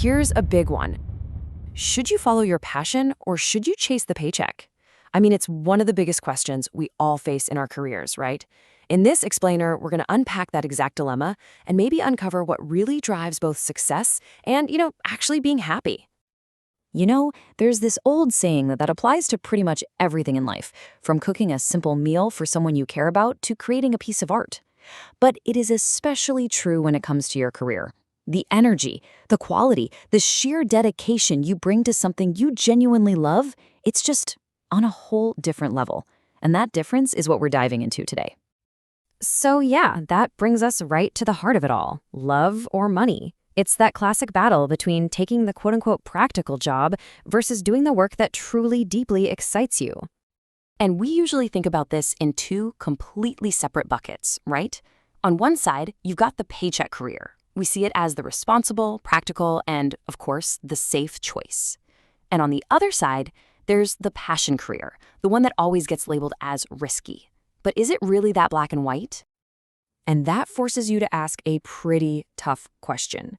here's a big one. Should you follow your passion or should you chase the paycheck? I mean, it's one of the biggest questions we all face in our careers, right? In this explainer, we're going to unpack that exact dilemma and maybe uncover what really drives both success and, actually being happy. There's this old saying that applies to pretty much everything in life, from cooking a simple meal for someone you care about to creating a piece of art. But it is especially true when it comes to your career. The energy, the quality, the sheer dedication you bring to something you genuinely love, it's just on a whole different level. And that difference is what we're diving into today. So yeah, that brings us right to the heart of it all, love or money. It's that classic battle between taking the quote-unquote practical job versus doing the work that truly deeply excites you. And we usually think about this in two completely separate buckets, right? On one side, you've got the paycheck career. We see it as the responsible, practical, and, of course, the safe choice. And on the other side, there's the passion career, the one that always gets labeled as risky. But is it really that black and white? And that forces you to ask a pretty tough question.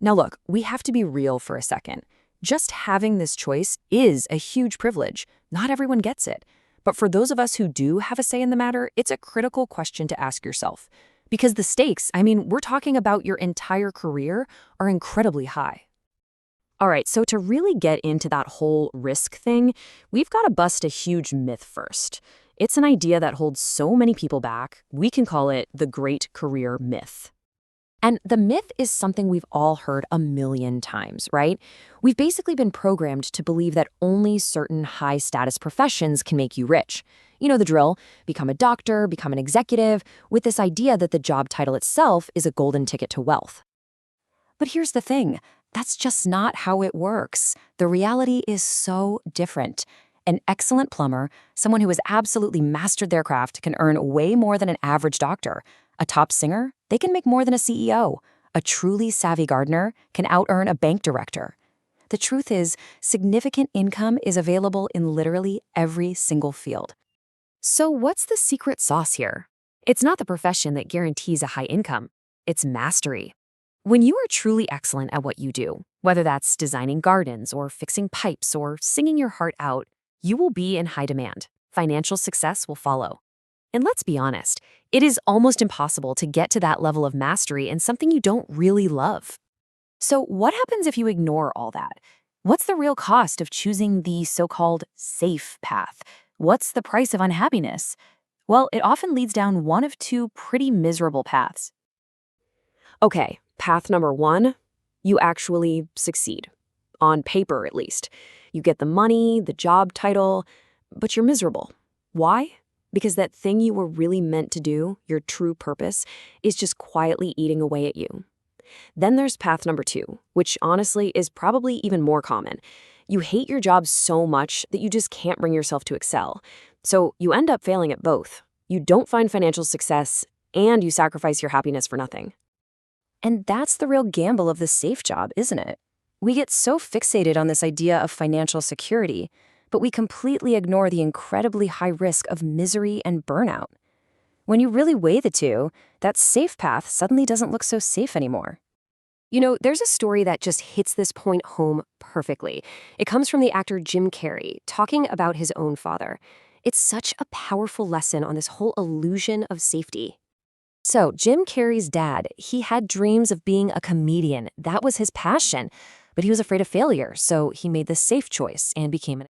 Now look, we have to be real for a second. Just having this choice is a huge privilege. Not everyone gets it. But for those of us who do have a say in the matter, it's a critical question to ask yourself. Because the stakes, we're talking about your entire career, are incredibly high. All right, so to really get into that whole risk thing, we've got to bust a huge myth first. It's an idea that holds so many people back, we can call it the great career myth. And the myth is something we've all heard a million times, right? We've basically been programmed to believe that only certain high-status professions can make you rich. You know the drill, become a doctor, become an executive, with this idea that the job title itself is a golden ticket to wealth. But here's the thing, that's just not how it works. The reality is so different. An excellent plumber, someone who has absolutely mastered their craft, can earn way more than an average doctor. A top singer, they can make more than a CEO. A truly savvy gardener can out-earn a bank director. The truth is, significant income is available in literally every single field. So what's the secret sauce here? It's not the profession that guarantees a high income. It's mastery. When you are truly excellent at what you do, whether that's designing gardens or fixing pipes or singing your heart out, you will be in high demand. Financial success will follow. And let's be honest, it is almost impossible to get to that level of mastery in something you don't really love. So what happens if you ignore all that? What's the real cost of choosing the so-called safe path? What's the price of unhappiness? Well, it often leads down one of two pretty miserable paths. Okay, path number one, you actually succeed. On paper, at least. You get the money, the job title, but you're miserable. Why? Because that thing you were really meant to do, your true purpose, is just quietly eating away at you. Then there's path number two, which honestly is probably even more common. You hate your job so much that you just can't bring yourself to excel. So you end up failing at both. You don't find financial success, and you sacrifice your happiness for nothing. And that's the real gamble of the safe job, isn't it? We get so fixated on this idea of financial security, but we completely ignore the incredibly high risk of misery and burnout. When you really weigh the two, that safe path suddenly doesn't look so safe anymore. There's a story that just hits this point home perfectly. It comes from the actor Jim Carrey, talking about his own father. It's such a powerful lesson on this whole illusion of safety. So, Jim Carrey's dad, he had dreams of being a comedian. That was his passion. But he was afraid of failure, so he made the safe choice and became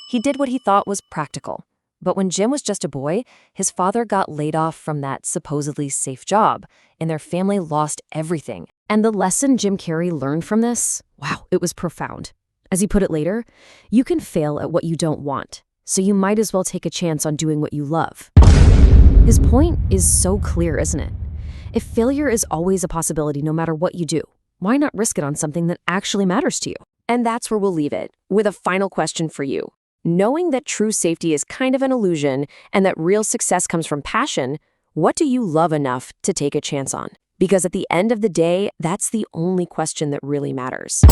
He did what he thought was practical. But when Jim was just a boy, his father got laid off from that supposedly safe job, and their family lost everything. And the lesson Jim Carrey learned from this, wow, it was profound. As he put it later, you can fail at what you don't want, so you might as well take a chance on doing what you love. His point is so clear, isn't it? If failure is always a possibility no matter what you do, why not risk it on something that actually matters to you? And that's where we'll leave it, with a final question for you. Knowing that true safety is kind of an illusion and that real success comes from passion, what do you love enough to take a chance on? Because at the end of the day, that's the only question that really matters.